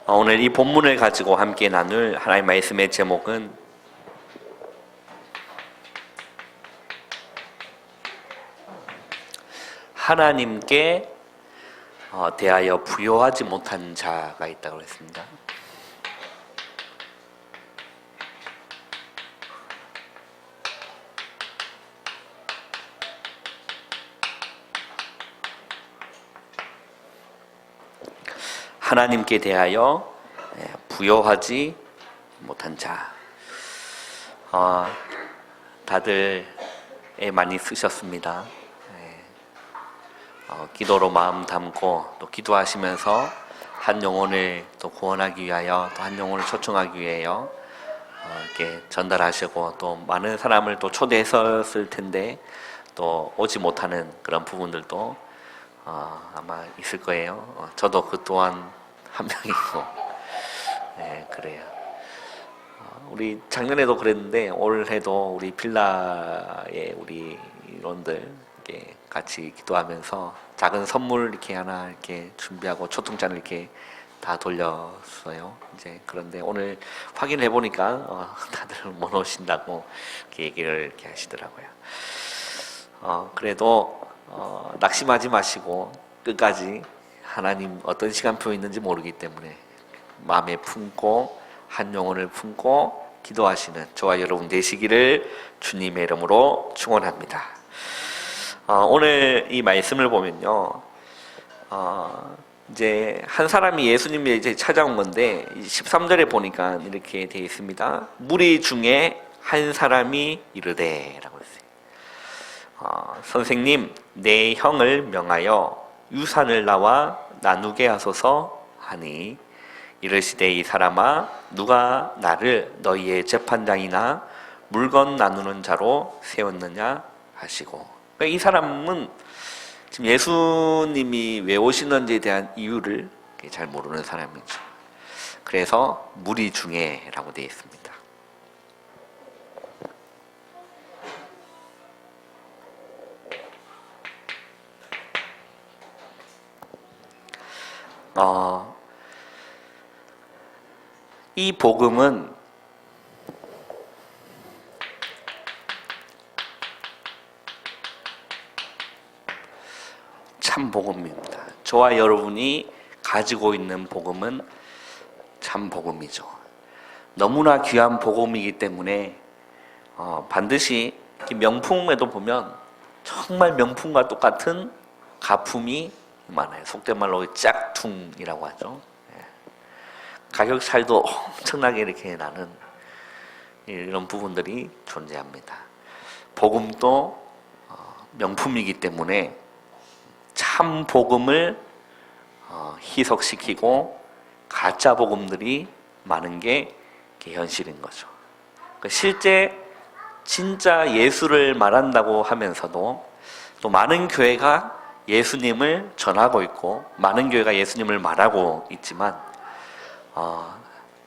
오늘 이 본문을 가지고 함께 나눌 하나님의 말씀의 제목은 하나님께 대하여 부요하지 못한 자가 있다고 했습니다. 하나님께 대하여 부요하지 못한 자. 다들 많이 쓰셨습니다. 기도로 마음 담고 또 기도하시면서 한 영혼을 또 구원하기 위하여 또 한 영혼을 초청하기 위하여 이렇게 전달하시고 또 많은 사람을 또 초대했었을 텐데 또 오지 못하는 그런 부분들도 아마 있을 거예요. 저도 그 또한 한 명이고, 네, 그래요. 우리 작년에도 그랬는데 올해도 우리 빌라의 우리 이론들 이렇게 같이 기도하면서 작은 선물 이렇게 하나 이렇게 준비하고 초통장을 이렇게 다 돌렸어요. 이제 그런데 오늘 확인해 보니까 다들 못 오신다고 이렇게 얘기를 이렇게 하시더라고요. 그래도 낙심하지 마시고 끝까지 하나님 어떤 시간표 있는지 모르기 때문에 마음에 품고 한 영혼을 품고 기도하시는 저와 여러분 되시기를 주님의 이름으로 축원합니다. 오늘 이 말씀을 보면요, 이제 한 사람이 예수님이 이제 찾아온 건데 13절에 보니까 이렇게 되어 있습니다. 무리 중에 한 사람이 이르되라고 했어요. 선생님, 내 형을 명하여 유산을 나와 나누게 하소서 하니 이르시되 이 사람아 누가 나를 너희의 재판장이나 물건 나누는 자로 세웠느냐 하시고, 그러니까 이 사람은 지금 예수님이 왜 오시는지에 대한 이유를 잘 모르는 사람이죠. 그래서 무리 중에라고 되어 있습니다. 이 복음은 참 복음입니다. 저와 여러분이 가지고 있는 복음은 참 복음이죠. 너무나 귀한 복음이기 때문에 반드시 명품에도 보면 정말 명품과 똑같은 가품이 많아요. 속된 말로 짝퉁이라고 하죠. 가격 차이도 엄청나게 이렇게 나는 이런 부분들이 존재합니다. 복음도 명품이기 때문에 참 복음을 희석시키고 가짜 복음들이 많은 게 현실인 거죠. 실제 진짜 예수를 말한다고 하면서도 또 많은 교회가 예수님을 전하고 있고 많은 교회가 예수님을 말하고 있지만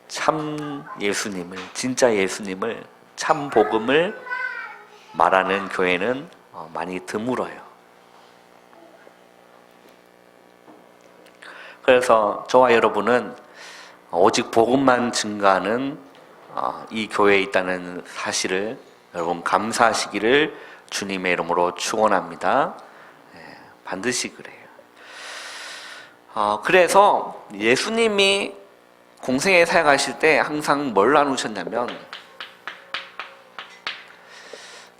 참 예수님을, 진짜 예수님을, 참 복음을 말하는 교회는 많이 드물어요. 그래서 저와 여러분은 오직 복음만 증거하는 이 교회에 있다는 사실을 여러분 감사하시기를 주님의 이름으로 축원합니다. 반드시 그래요. 그래서 예수님이 공생에 사역하실 때 항상 뭘 나누셨냐면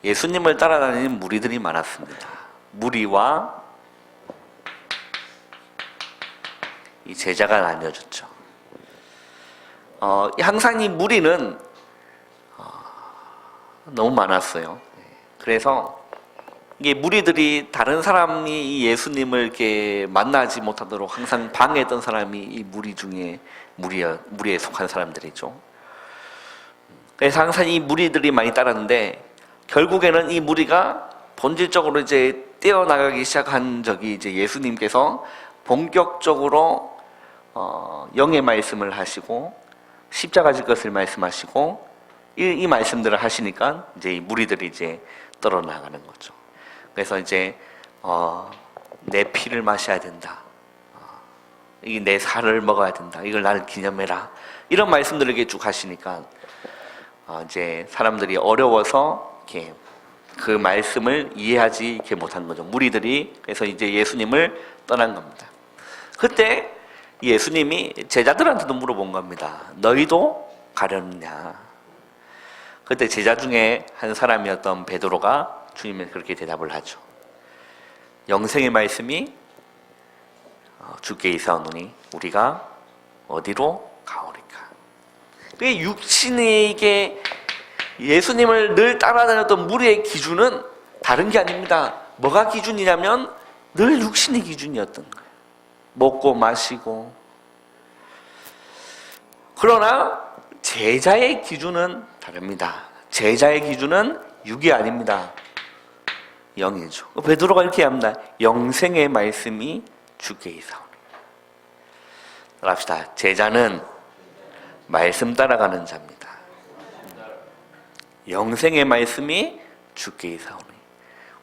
예수님을 따라다니는 무리들이 많았습니다. 무리와 이 제자가 나뉘어졌죠. 항상 이 무리는 너무 많았어요. 그래서 이게 무리들이 다른 사람이 이 예수님을 이렇게 만나지 못하도록 항상 방해했던 사람이 이 무리 중에 무리에 속한 사람들이죠. 그래서 항상 이 무리들이 많이 따랐는데 결국에는 이 무리가 본질적으로 이제 떼어나가기 시작한 적이 이제 예수님께서 본격적으로 영의 말씀을 하시고 십자가 질 것을 말씀하시고 이 말씀들을 하시니까 이제 이 무리들이 이제 떨어나가는 거죠. 그래서 이제 내 피를 마셔야 된다. 이게 내 살을 먹어야 된다. 이걸 나를 기념해라. 이런 말씀들을 이렇게 쭉 하시니까 이제 사람들이 어려워서 이렇게 그 말씀을 이해하지 이렇게 못한 거죠. 무리들이 그래서 이제 예수님을 떠난 겁니다. 그때 예수님이 제자들한테도 물어본 겁니다. 너희도 가려느냐? 그때 제자 중에 한 사람이었던 베드로가 주님께 그렇게 대답을 하죠. 영생의 말씀이 주께 있사오노니 우리가 어디로 가오리까? 그게 육신에게 예수님을 늘 따라다녔던 무리의 기준은 다른 게 아닙니다. 뭐가 기준이냐면 늘 육신의 기준이었던 거예요. 먹고 마시고. 그러나 제자의 기준은 다릅니다. 제자의 기준은 육이 아닙니다. 영이죠. 베드로가 이렇게 합니다. 영생의 말씀이 주께 있사오니. 따라합시다. 제자는 말씀 따라가는 자입니다. 영생의 말씀이 주께 있사오니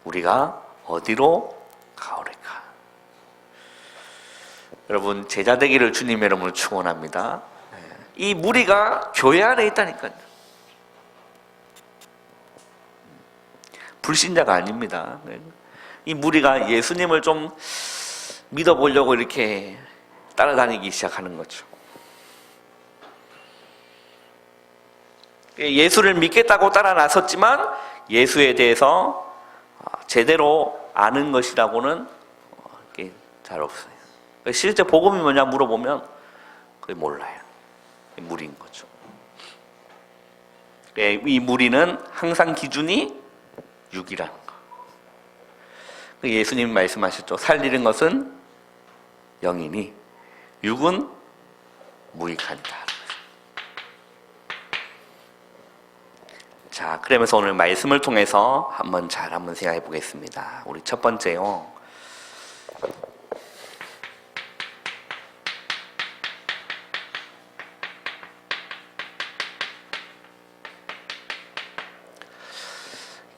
우리가 어디로 가오리까? 여러분, 제자 되기를 주님의 이름으로 축원합니다. 이 무리가 교회 안에 있다니까요. 불신자가 아닙니다. 이 무리가 예수님을 좀 믿어보려고 이렇게 따라다니기 시작하는 거죠. 예수를 믿겠다고 따라 나섰지만 예수에 대해서 제대로 아는 것이라고는 잘 없어요. 실제 복음이 뭐냐 물어보면 그게 몰라요. 무리인 거죠. 이 무리는 항상 기준이 육이라는 거. 예수님이 말씀하셨죠. 살리는 것은 영이니 육은 무익하니라. 자, 그러면서 오늘 말씀을 통해서 한번 생각해 보겠습니다. 우리 첫 번째요.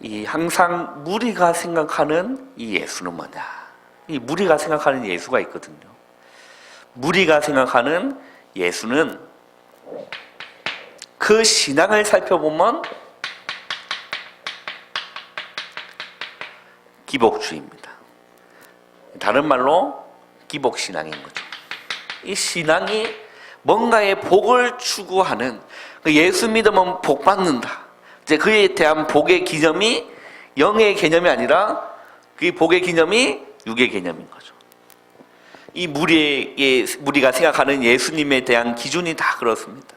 이 항상 무리가 생각하는 이 예수는 뭐냐? 이 무리가 생각하는 예수가 있거든요. 무리가 생각하는 예수는 그 신앙을 살펴보면 기복주의입니다. 다른 말로 기복신앙인 거죠. 이 신앙이 뭔가의 복을 추구하는, 예수 믿으면 복 받는다. 이제 그에 대한 복의 개념이 영의 개념이 아니라 그 복의 개념이 육의 개념인 거죠. 이 무리가 생각하는 예수님에 대한 기준이 다 그렇습니다.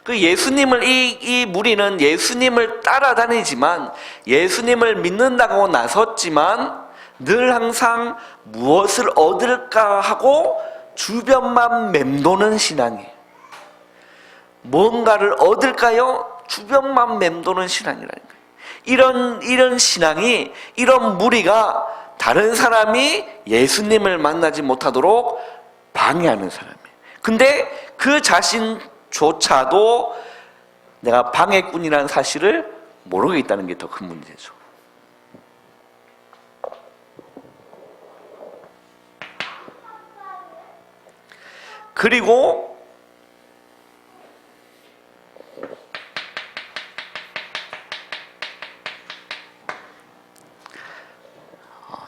그 예수님을 이 무리는 예수님을 따라다니지만 예수님을 믿는다고 나섰지만 늘 항상 무엇을 얻을까 하고 주변만 맴도는 신앙이에요. 뭔가를 얻을까요? 주변만 맴도는 신앙이라는 거예요. 이런 신앙이, 이런 무리가 다른 사람이 예수님을 만나지 못하도록 방해하는 사람이에요. 근데 그 자신조차도 내가 방해꾼이라는 사실을 모르고 있다는 게 더 큰 문제죠. 그리고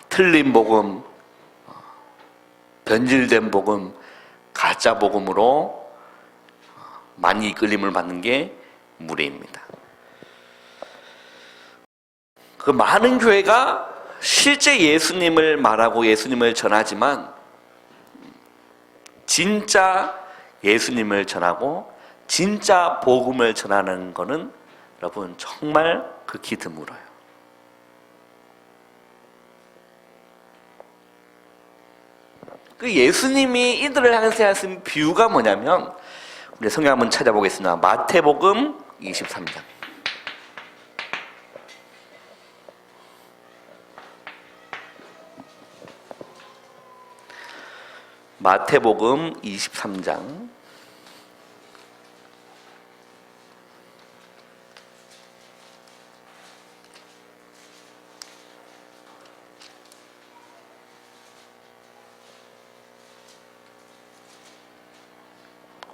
틀린 복음, 변질된 복음, 가짜 복음으로 많이 이끌림을 받는 게 무리입니다. 그 많은 교회가 실제 예수님을 말하고 예수님을 전하지만 진짜 예수님을 전하고 진짜 복음을 전하는 것은 여러분 정말 극히 드물어요. 그 예수님이 이들을 향해서 하신 비유가 뭐냐면, 우리 성경 한번 찾아보겠습니다. 마태복음 23장. 마태복음 23장.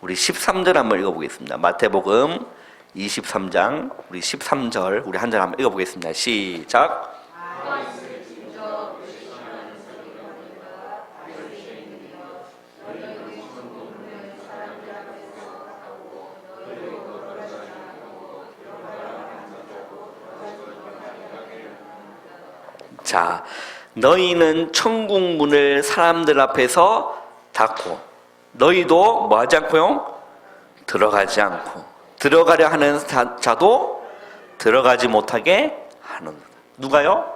우리 13절 한번 읽어보겠습니다. 마태복음 23장 우리 13절 우리 한 절 한번 읽어보겠습니다. 시작. 자, 너희는 천국 문을 사람들 앞에서 닫고 너희도 뭐 하지 않고요? 들어가지 않고 들어가려 하는 자도 들어가지 못하게 하는. 누가요?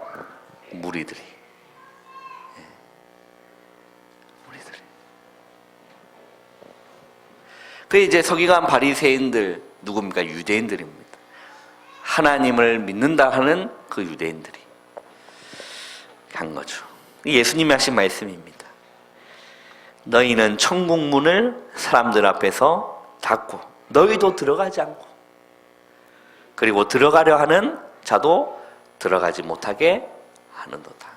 무리들이. 무리들이. 그 이제 서기관 바리새인들 누굽니까? 유대인들입니다. 하나님을 믿는다 하는 그 유대인들이 한 거죠. 예수님이 하신 말씀입니다. 너희는 천국 문을 사람들 앞에서 닫고 너희도 들어가지 않고 그리고 들어가려 하는 자도 들어가지 못하게 하는도다.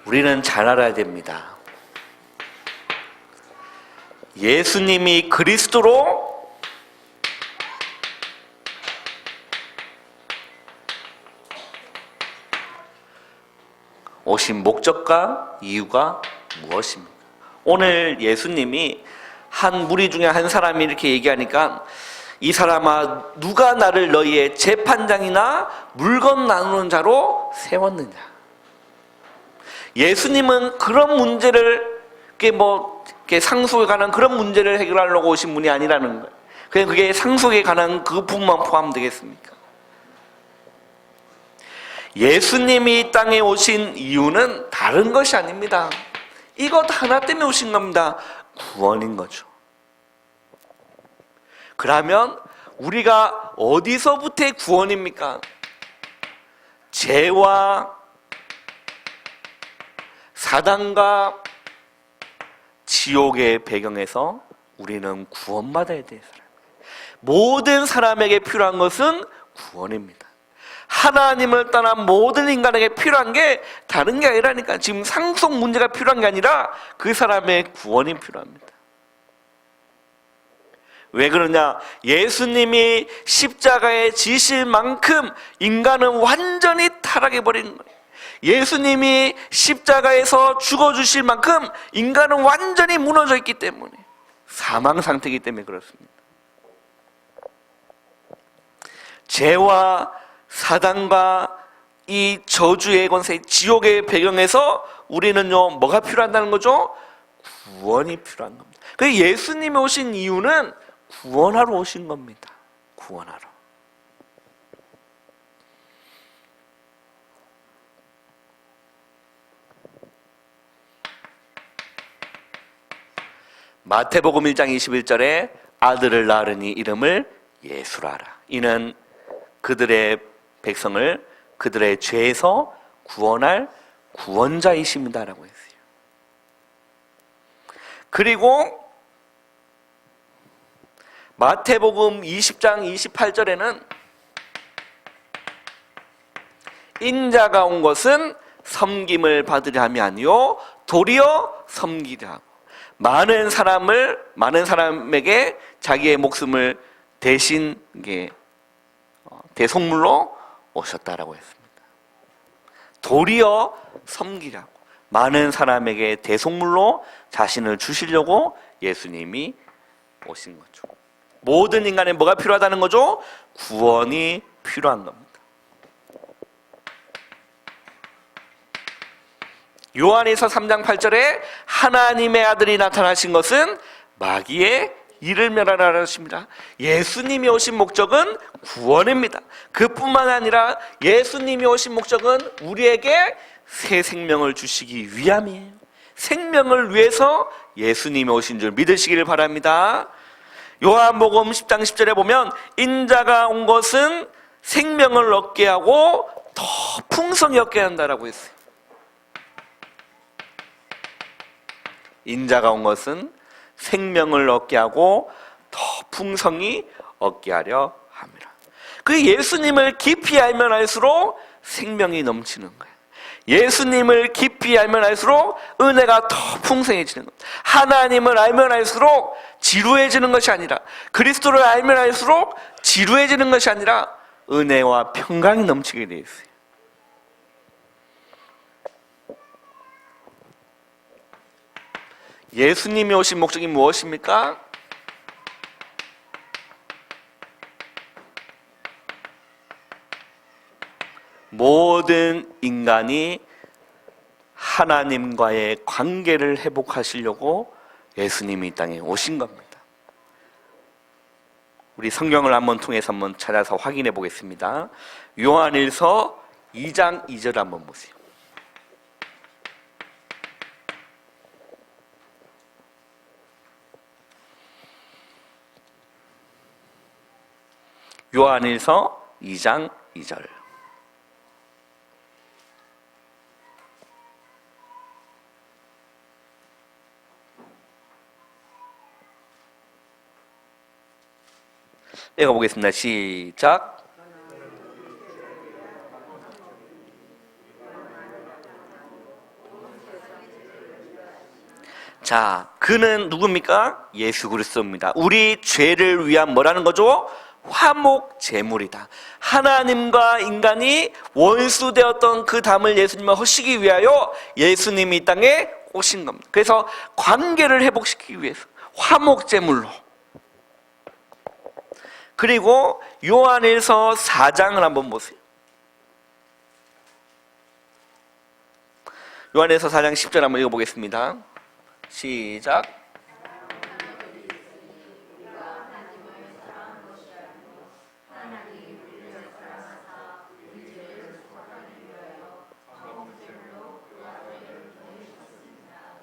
우리는 잘 알아야 됩니다. 예수님이 그리스도로 오신 목적과 이유가 무엇입니까? 오늘 예수님이 한 무리 중에 한 사람이 이렇게 얘기하니까 이 사람아 누가 나를 너희의 재판장이나 물건 나누는 자로 세웠느냐. 예수님은 그런 문제를 상속에 관한 그런 문제를 해결하려고 오신 분이 아니라는 거예요. 그냥 그게 상속에 관한 그 부분만 포함되겠습니까? 예수님이 이 땅에 오신 이유는 다른 것이 아닙니다. 이것 하나 때문에 오신 겁니다. 구원인 거죠. 그러면 우리가 어디서부터의 구원입니까? 죄와 사단과 지옥의 배경에서 우리는 구원받아야 돼요. 모든 사람에게 필요한 것은 구원입니다. 하나님을 떠난 모든 인간에게 필요한 게 다른 게 아니라니까. 지금 상속 문제가 필요한 게 아니라 그 사람의 구원이 필요합니다. 왜 그러냐? 예수님이 십자가에 지실 만큼 인간은 완전히 타락해버린 거예요. 예수님이 십자가에서 죽어주실 만큼 인간은 완전히 무너져 있기 때문에, 사망 상태이기 때문에 그렇습니다. 죄와 사단과 이 저주의 권세, 지옥의 배경에서 우리는요 뭐가 필요하다는 거죠? 구원이 필요한 겁니다. 그래서 예수님이 오신 이유는 구원하러 오신 겁니다. 구원하러. 마태복음 1장 21절에 아들을 낳으니 이름을 예수라라. 이는 그들의 백성을 그들의 죄에서 구원할 구원자이십니다라고 했어요. 그리고 마태복음 20장 28절에는 인자가 온 것은 섬김을 받으려 함이 아니요 도리어 섬기려 하고 많은 사람에게 자기의 목숨을 대신 대속물로 오셨다라고 했습니다. 도리어 섬기라고 많은 사람에게 대속물로 자신을 주시려고 예수님이 오신 거죠. 모든 인간에 뭐가 필요하다는 거죠? 구원이 필요한 겁니다. 요한에서 3장 8절에 하나님의 아들이 나타나신 것은 마귀의 이를 멸하라 하십니다. 예수님이 오신 목적은 구원입니다. 그뿐만 아니라 예수님이 오신 목적은 우리에게 새 생명을 주시기 위함이에요. 생명을 위해서 예수님이 오신 줄 믿으시기를 바랍니다. 요한복음 10장 10절에 보면 인자가 온 것은 생명을 얻게 하고 더 풍성히 얻게 한다라고 했어요. 인자가 온 것은 생명을 얻게 하고 더 풍성히 얻게 하려 함이라. 그 예수님을 깊이 알면 알수록 생명이 넘치는 거예요. 예수님을 깊이 알면 알수록 은혜가 더 풍성해지는 겁니다. 하나님을 알면 알수록 지루해지는 것이 아니라, 그리스도를 알면 알수록 지루해지는 것이 아니라 은혜와 평강이 넘치게 되어 있어요. 예수님이 오신 목적이 무엇입니까? 모든 인간이 하나님과의 관계를 회복하시려고 예수님이 이 땅에 오신 겁니다. 우리 성경을 통해서 한번 찾아서 확인해 보겠습니다. 요한일서 2장 2절 한번 보세요. 요한일서 2장 2절. 읽어보겠습니다. 시작. 자, 그는 누굽니까? 예수 그리스도입니다. 우리 죄를 위한 뭐라는 거죠? 화목 제물이다. 하나님과 인간이 원수되었던 그 담을 예수님을 허시기 위하여 예수님이 이 땅에 오신 겁니다. 그래서 관계를 회복시키기 위해서 화목 제물로. 그리고 요한일서 4장을 한번 보세요. 요한일서 4장 10절 한번 읽어보겠습니다. 시작.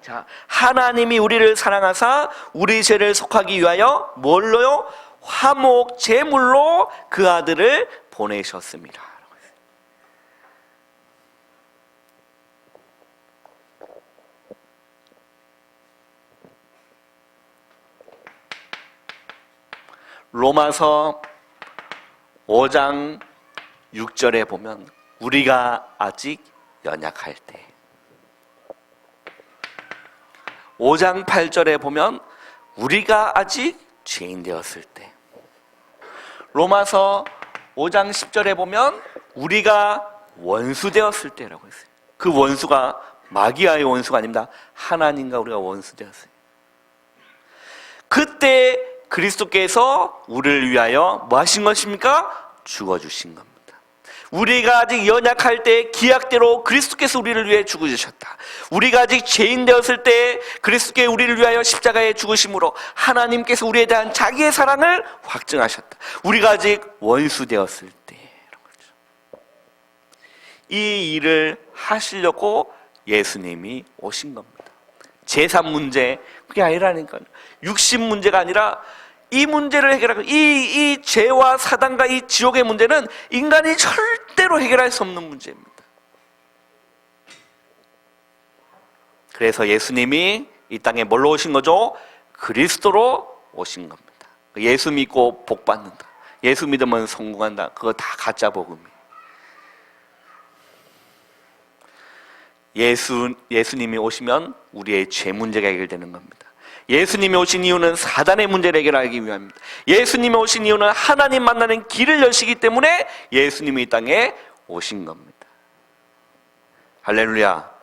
자, 하나님이 우리를 사랑하사 우리 죄를 속하기 위하여 뭘로요? 화목 제물로 그 아들을 보내셨습니다. 로마서 5장 6절에 보면 우리가 아직 연약할 때, 5장 8절에 보면 우리가 아직 죄인 되었을 때, 로마서 5장 10절에 보면 우리가 원수 되었을 때라고 했어요. 그 원수가 마귀와의 원수가 아닙니다. 하나님과 우리가 원수 되었어요. 그때 그리스도께서 우리를 위하여 뭐 하신 것입니까? 죽어주신 겁니다. 우리가 아직 연약할 때 기약대로 그리스도께서 우리를 위해 죽으셨다. 우리가 아직 죄인 되었을 때 그리스도께서 우리를 위하여 십자가에 죽으심으로 하나님께서 우리에 대한 자기의 사랑을 확증하셨다. 우리가 아직 원수 되었을 때, 이 일을 하시려고 예수님이 오신 겁니다. 제삼 문제, 그게 아니라니까요. 육신 문제가 아니라 이 문제를 해결하고, 이 죄와 사단과 이 지옥의 문제는 인간이 절대로 해결할 수 없는 문제입니다. 그래서 예수님이 이 땅에 뭘로 오신 거죠? 그리스도로 오신 겁니다. 예수 믿고 복 받는다, 예수 믿으면 성공한다, 그거 다 가짜 복음이에요. 예수님이 오시면 우리의 죄 문제가 해결되는 겁니다. 예수님이 오신 이유는 사단의 문제를 해결하기 위함입니다. 예수님이 오신 이유는 하나님 만나는 길을 여시기 때문에 예수님이 이 땅에 오신 겁니다. 할렐루야.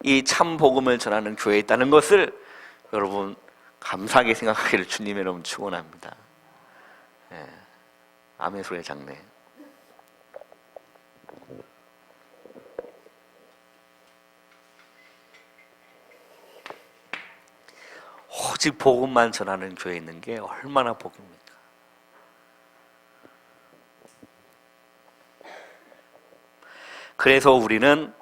이 참 복음을 전하는 교회에 있다는 것을 여러분 감사하게 생각하기를 주님 여러분 축원합니다. 예. 아멘 소리 작네. 오직 복음만 전하는 교회에 있는 게 얼마나 복입니까? 그래서 우리는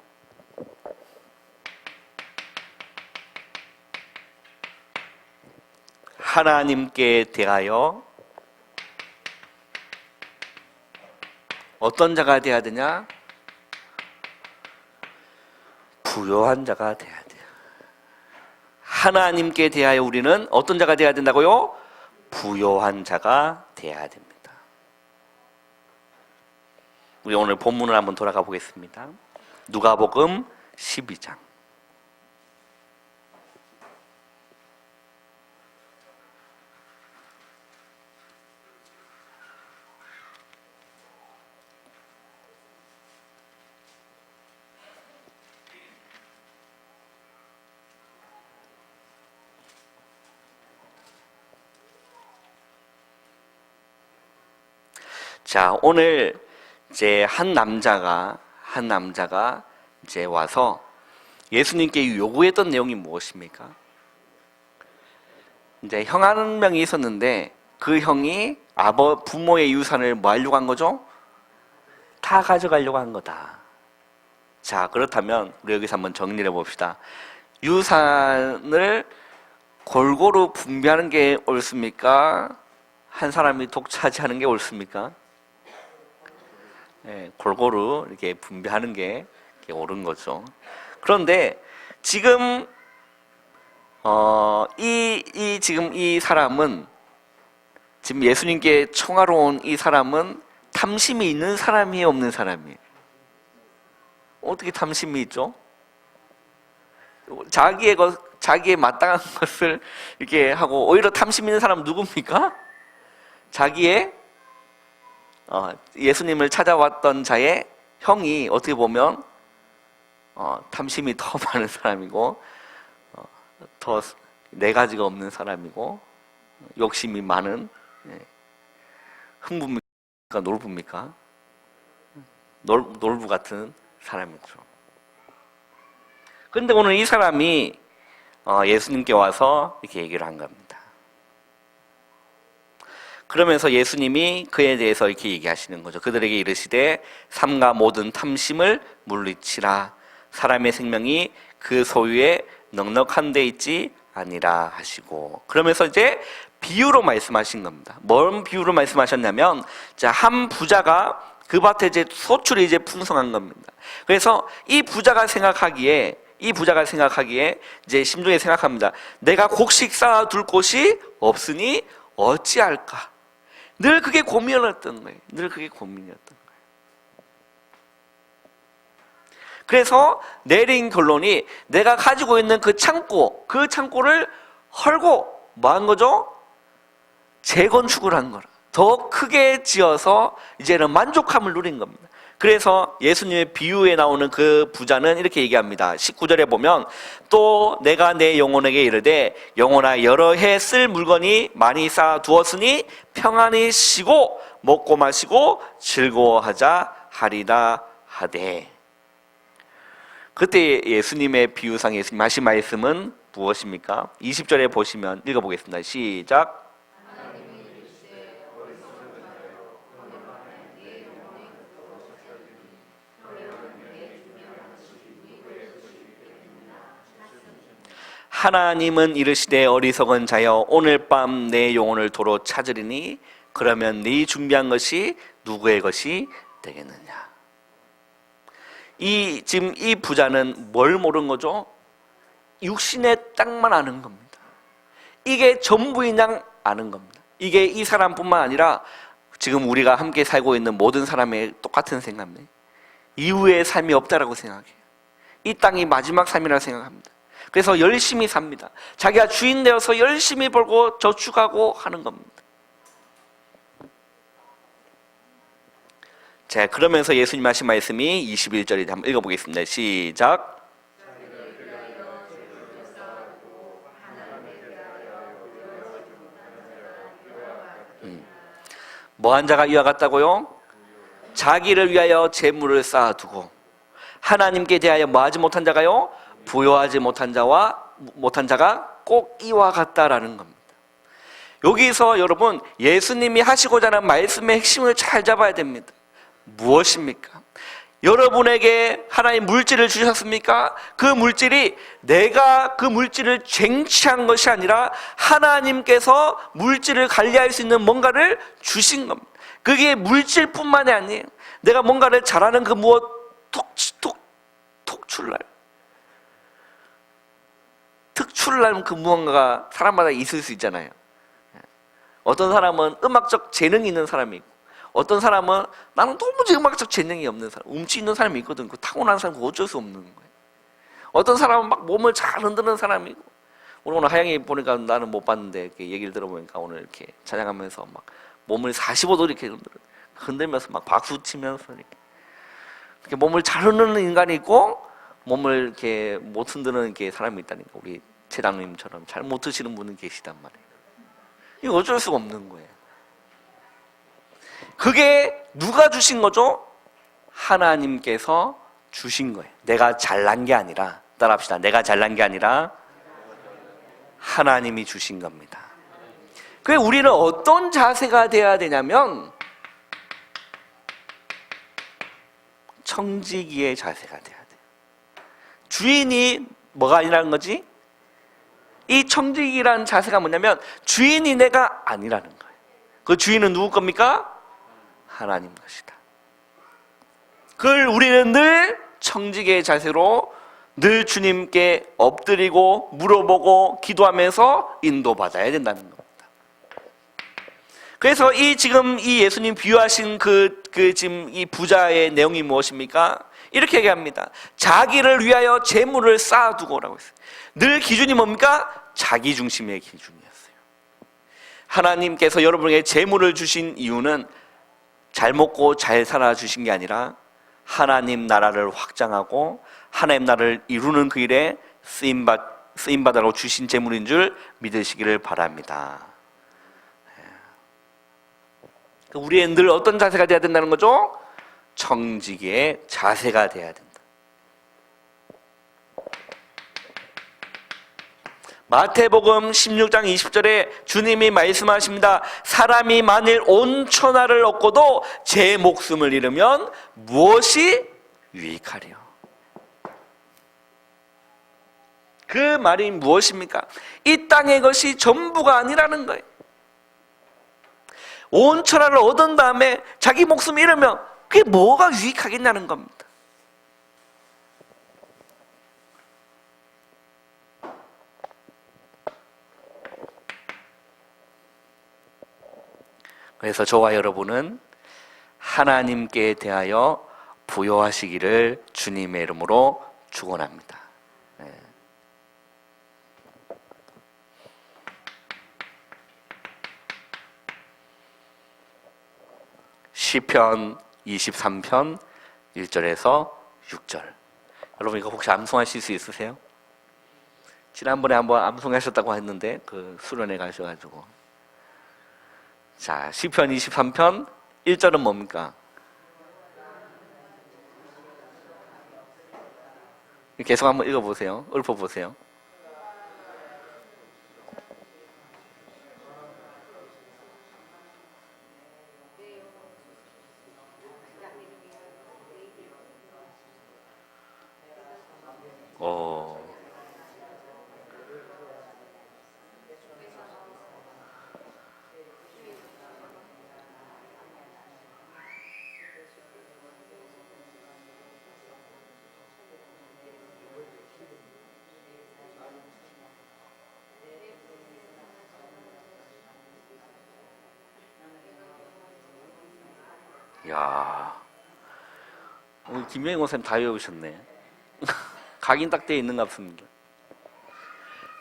하나님께 대하여 어떤 자가 되어야 되냐? 부요한 자가 되어야 돼요. 하나님께 대하여 우리는 어떤 자가 되어야 된다고요? 부요한 자가 되어야 됩니다. 우리 오늘 본문을 한번 돌아가 보겠습니다. 누가복음 12장. 자, 오늘 이제 한 남자가 이제 와서 예수님께 요구했던 내용이 무엇입니까? 이제 형 한 명이 있었는데 그 형이 부모의 유산을 뭐 하려고 한 거죠? 다 가져가려고 한 거다. 자, 그렇다면 우리 여기서 한번 정리를 해봅시다. 유산을 골고루 분배하는 게 옳습니까? 한 사람이 독차지하는 게 옳습니까? 네, 골고루 이렇게 분배하는 게 옳은 거죠. 그런데 지금 지금 이 사람은, 지금 예수님께 청하러 온 이 사람은 탐심이 있는 사람이에요, 없는 사람이에요? 어떻게 탐심이 있죠? 자기의 마땅한 것을 이렇게 하고, 오히려 탐심 있는 사람은 누굽니까? 예수님을 찾아왔던 자의 형이 어떻게 보면 탐심이 더 많은 사람이고, 더 네 가지가 없는 사람이고, 욕심이 많은, 흥부입니까? 놀부입니까? 놀부 같은 사람이죠. 그런데 오늘 이 사람이 예수님께 와서 이렇게 얘기를 한 겁니다. 그러면서 예수님이 그에 대해서 이렇게 얘기하시는 거죠. 그들에게 이르시되 삼가 모든 탐심을 물리치라. 사람의 생명이 그 소유에 넉넉한 데 있지 아니라 하시고, 그러면서 이제 비유로 말씀하신 겁니다. 뭔 비유로 말씀하셨냐면, 자, 한 부자가 그 밭에 이제 소출이 이제 풍성한 겁니다. 그래서 이 부자가 생각하기에 이제 심중에 생각합니다. 내가 곡식 쌓아둘 곳이 없으니 어찌할까? 늘 그게 고민이었던 거예요. 그래서 내린 결론이, 내가 가지고 있는 그 창고를 헐고 뭐 한 거죠? 재건축을 한 거라. 더 크게 지어서 이제는 만족함을 누린 겁니다. 그래서 예수님의 비유에 나오는 그 부자는 이렇게 얘기합니다. 19절에 보면, 또 내가 내 영혼에게 이르되 영혼아, 여러 해 쓸 물건이 많이 쌓아 두었으니 평안히 쉬고 먹고 마시고 즐거워하자 하리라 하되. 그때 예수님의 비유상 예수님 하신 말씀은 무엇입니까? 20절에 보시면 읽어보겠습니다. 시작. 하나님은 이르시되 어리석은 자여, 오늘 밤 내 영혼을 도로 찾으리니 그러면 네 준비한 것이 누구의 것이 되겠느냐. 지금 이 부자는 뭘 모르는 거죠? 육신의 땅만 아는 겁니다. 이게 전부인 양 아는 겁니다. 이게 이 사람뿐만 아니라 지금 우리가 함께 살고 있는 모든 사람의 똑같은 생각입니다. 이후의 삶이 없다라고 생각해요. 이 땅이 마지막 삶이라고 생각합니다. 그래서 열심히 삽니다. 자기가 주인 되어서 열심히 벌고 저축하고 하는 겁니다. 자, 그러면서 예수님 하신 말씀이 21절에 한번 읽어보겠습니다. 시작. 뭐한 자가 이와 같다고요? 자기를 위하여 재물을 쌓아두고 하나님께 대하여 뭐하지 못한 자가요? 부여하지 못한 자가 꼭 이와 같다라는 겁니다. 여기서 여러분, 예수님이 하시고자 하는 말씀의 핵심을 잘 잡아야 됩니다. 무엇입니까? 여러분에게 하나님 물질을 주셨습니까? 그 물질이 내가 그 물질을 쟁취한 것이 아니라 하나님께서 물질을 관리할 수 있는 뭔가를 주신 겁니다. 그게 물질뿐만이 아니에요. 내가 뭔가를 잘하는 그 무엇 특출난 그 무언가가 사람마다 있을 수 있잖아요. 어떤 사람은 음악적 재능이 있는 사람이 있고, 어떤 사람은 나는 도무지 음악적 재능이 없는 사람, 음치 있는 사람이 있거든. 그 타고난 사람 어쩔 수 없는 거예요. 어떤 사람은 막 몸을 잘 흔드는 사람이 있고, 오늘 하영이 보니까 나는 못 봤는데 이렇게 얘기를 들어보니까 오늘 이렇게 찬양하면서 막 몸을 45도 이렇게 흔들면서 막 박수 치면서 이렇게 몸을 잘 흔드는 인간이 있고 몸을 이렇게 못 흔드는 이렇게 사람이 있다니까. 우리 최당님처럼 잘 못 드시는 분이 계시단 말이에요. 이거 어쩔 수가 없는 거예요. 그게 누가 주신 거죠? 하나님께서 주신 거예요. 내가 잘난 게 아니라, 따라합시다. 내가 잘난 게 아니라 하나님이 주신 겁니다. 그래서 우리는 어떤 자세가 돼야 되냐면 청지기의 자세가 돼야 돼요. 주인이 뭐가 아니라는 거지? 이 청지기라는 자세가 뭐냐면 주인이 내가 아니라는 거예요. 그 주인은 누구 겁니까? 하나님 것이다. 그걸 우리는 늘 청지기의 자세로 늘 주님께 엎드리고 물어보고 기도하면서 인도받아야 된다는 겁니다. 그래서 지금 이 예수님 비유하신 지금 이 부자의 내용이 무엇입니까? 이렇게 얘기합니다. 자기를 위하여 재물을 쌓아두고라고 했어요. 늘 기준이 뭡니까? 자기 중심의 기준이었어요. 하나님께서 여러분에게 재물을 주신 이유는 잘 먹고 잘 살아 주신 게 아니라 하나님 나라를 확장하고 하나님 나라를 이루는 그 일에 쓰임받으라고 주신 재물인 줄 믿으시기를 바랍니다. 우리의 늘 어떤 자세가 돼야 된다는 거죠? 청지기의 자세가 돼야 된다. 마태복음 16장 20절에 주님이 말씀하십니다. 사람이 만일 온 천하를 얻고도 제 목숨을 잃으면 무엇이 유익하리요? 그 말이 무엇입니까? 이 땅의 것이 전부가 아니라는 거예요. 온 천하를 얻은 다음에 자기 목숨 잃으면 그게 뭐가 유익하겠냐는 겁니다. 그래서 저와 여러분은 하나님께 대하여 부여하시기를 주님의 이름으로 축원합니다. 시편 23편 1절에서 6절. 여러분 이거 혹시 암송하실 수 있으세요? 지난번에 한번 암송하셨다고 했는데 수련회 가셔가지고. 자, 시편 23편 1절은 뭡니까? 계속 한번 읽어보세요. 읊어보세요. 야, 오늘 김영희 원사님 다 외우셨네. 각인 딱 되어 있는 것 같습니다.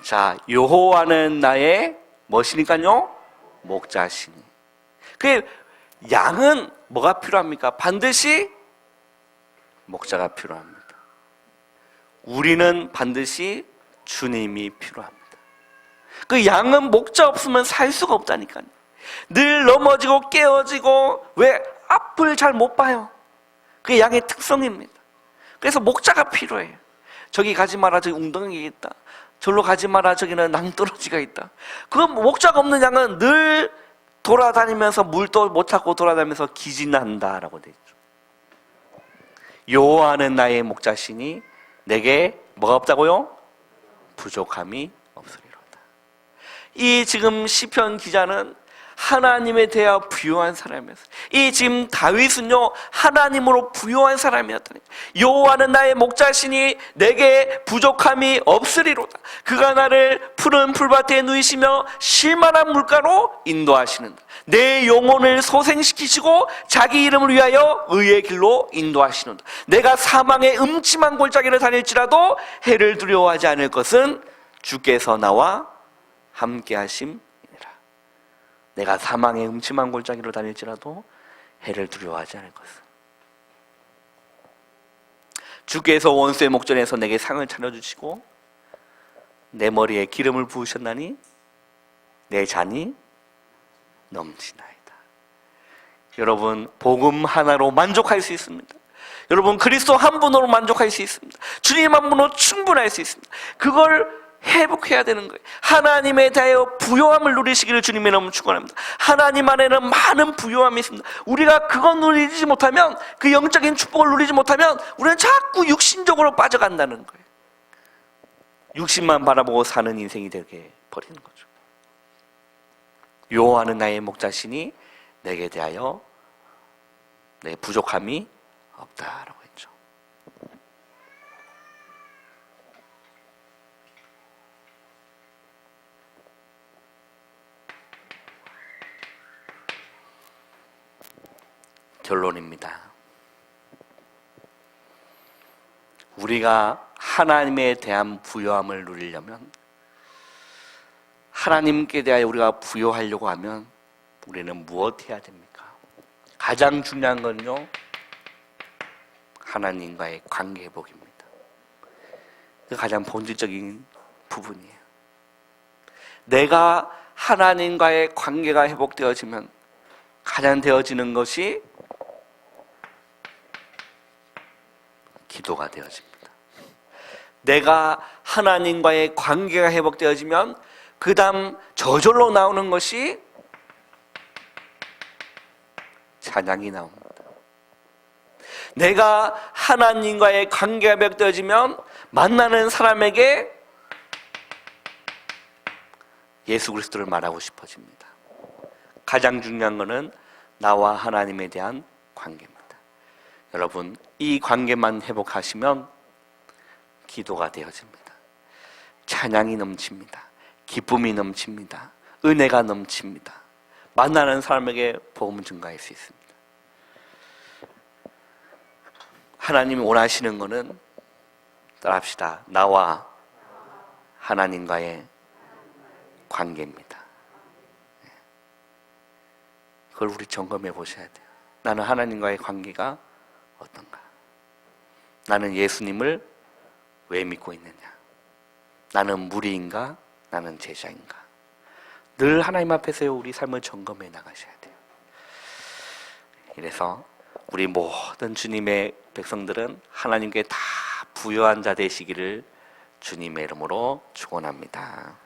자, 여호와는 나의 무엇이니까요? 목자시니. 그 양은 뭐가 필요합니까? 반드시 목자가 필요합니다. 우리는 반드시 주님이 필요합니다. 그 양은 목자 없으면 살 수가 없다니까요. 늘 넘어지고 깨어지고 왜 앞을 잘 못 봐요. 그게 양의 특성입니다. 그래서 목자가 필요해요. 저기 가지 마라, 저기 웅덩이가 있다. 절로 가지 마라, 저기는 낭떠러지가 있다. 그 목자가 없는 양은 늘 돌아다니면서 물도 못 찾고 돌아다니면서 기진한다라고 되어 있죠. 여호와는 나의 목자시니 내게 뭐가 없다고요? 부족함이 없으리로다. 이 지금 시편 기자는 하나님에 대하여 부요한 사람이었어요. 이 지금 다윗은요, 하나님으로 부요한 사람이었더니, 여호와는 나의 목자시니 내게 부족함이 없으리로다. 그가 나를 푸른 풀밭에 누이시며 쉴만한 물가로 인도하시는다. 내 영혼을 소생시키시고 자기 이름을 위하여 의의 길로 인도하시는다. 내가 사망의 음침한 골짜기를 다닐지라도 해를 두려워하지 않을 것은 주께서 나와 함께 하심이니라. 내가 사망의 음침한 골짜기로 다닐지라도 해를 두려워하지 않을 것은. 주께서 원수의 목전에서 내게 상을 차려주시고 내 머리에 기름을 부으셨나니 내 잔이 넘치나이다. 여러분, 복음 하나로 만족할 수 있습니다. 여러분, 그리스도 한 분으로 만족할 수 있습니다. 주님 한 분으로 충분할 수 있습니다. 그걸 회복해야 되는 거예요. 하나님에 대하여 부요함을 누리시기를 주님의 이름으로 축원합니다. 하나님 안에는 많은 부요함이 있습니다. 우리가 그건 누리지 못하면, 그 영적인 축복을 누리지 못하면 우리는 자꾸 육신적으로 빠져간다는 거예요. 육신만 바라보고 사는 인생이 되게 버리는 거죠. 여호와는 나의 목자시니 내게 대하여 내 부족함이 없다라고 했죠. 결론입니다. 우리가 하나님에 대한 부요함을 누리려면, 하나님께 대하여 우리가 부요하려고 하면 우리는 무엇 해야 됩니까? 가장 중요한 건요, 하나님과의 관계 회복입니다. 그 가장 본질적인 부분이에요. 내가 하나님과의 관계가 회복되어지면 가장 되어지는 것이 기도가 되어집니다. 내가 하나님과의 관계가 회복되어지면 그 다음 저절로 나오는 것이 찬양이 나옵니다. 내가 하나님과의 관계가 회복되어지면 만나는 사람에게 예수 그리스도를 말하고 싶어집니다. 가장 중요한 것은 나와 하나님에 대한 관계입니다. 여러분, 이 관계만 회복하시면 기도가 되어집니다. 찬양이 넘칩니다. 기쁨이 넘칩니다. 은혜가 넘칩니다. 만나는 사람에게 복음 증가할 수 있습니다. 하나님이 원하시는 것은, 따라합시다, 나와 하나님과의 관계입니다. 그걸 우리 점검해 보셔야 돼요. 나는 하나님과의 관계가 어떤가? 나는 예수님을 왜 믿고 있느냐? 나는 무리인가? 나는 제자인가? 늘 하나님 앞에서 우리 삶을 점검해 나가셔야 돼요. 이래서 우리 모든 주님의 백성들은 하나님께 다 부요한 자 되시기를 주님의 이름으로 축원합니다.